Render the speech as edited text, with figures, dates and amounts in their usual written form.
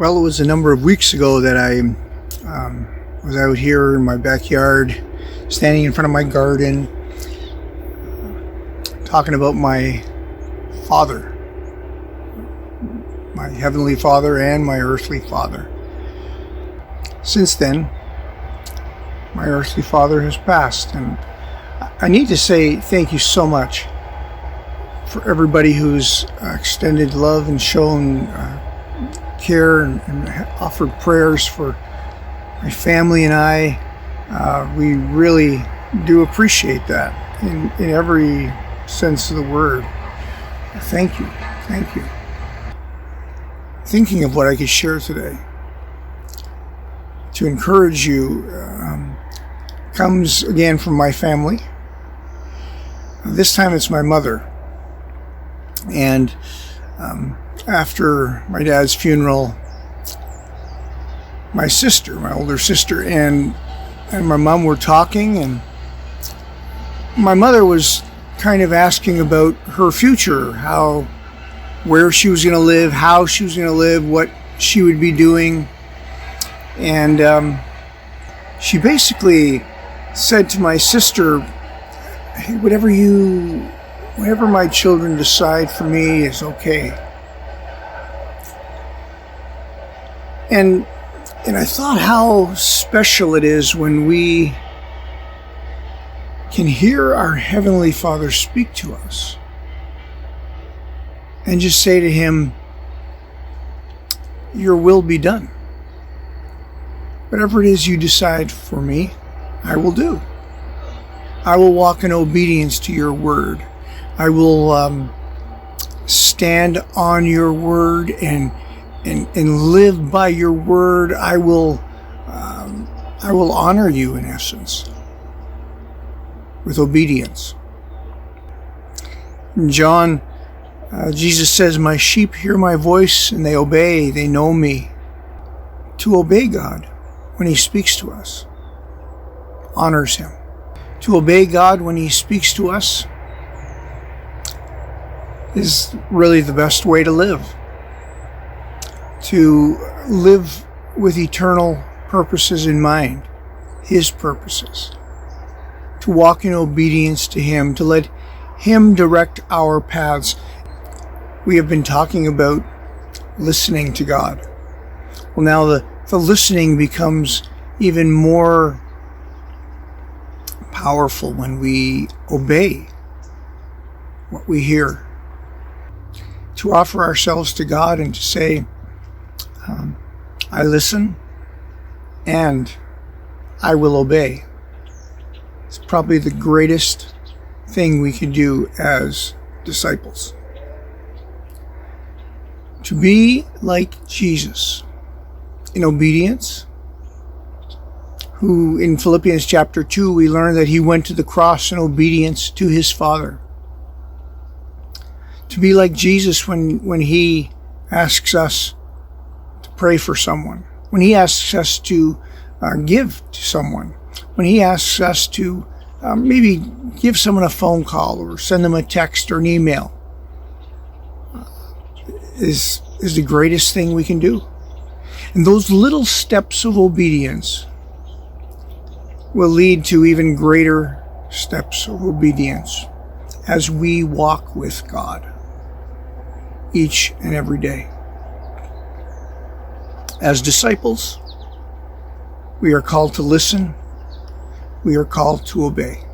Well, it was a number of weeks ago that I was out here in my backyard, standing in front of my garden, talking about my Father, my Heavenly Father and my earthly father. Since then, my earthly father has passed, and I need to say thank you so much for everybody who's extended love and shown care and offered prayers for my family and I. We really do appreciate that in every sense of the word. Thank you. Thank you. Thinking of what I could share today to encourage you comes again from my family. This time it's my mother. And after my dad's funeral, my sister, my older sister, and my mom were talking, and my mother was kind of asking about her future, where she was going to live, how she was going to live, what she would be doing. And she basically said to my sister, "Hey, whatever my children decide for me is okay." And I thought how special it is when we can hear our Heavenly Father speak to us and just say to Him, "Your will be done. Whatever it is you decide for me, I will do. I will walk in obedience to your word. I will stand on your word and live by your word. I will honor you, in essence, with obedience." In John, Jesus says, "My sheep hear my voice and they obey, they know me." To obey God when He speaks to us honors Him. To obey God when He speaks to us is really the best way to live. To live with eternal purposes in mind, His purposes. To walk in obedience to Him, to let Him direct our paths. We have been talking about listening to God. Well, now the listening becomes even more powerful when we obey what we hear. To offer ourselves to God and to say, I listen and I will obey. It's probably the greatest thing we can do as disciples. To be like Jesus in obedience, who in Philippians chapter 2 we learn that He went to the cross in obedience to His Father. To be like Jesus when He asks us to pray for someone, when He asks us to give to someone, when He asks us to maybe give someone a phone call or send them a text or an email, is the greatest thing we can do. And those little steps of obedience will lead to even greater steps of obedience as we walk with God each and every day. As disciples, we are called to listen. We are called to obey.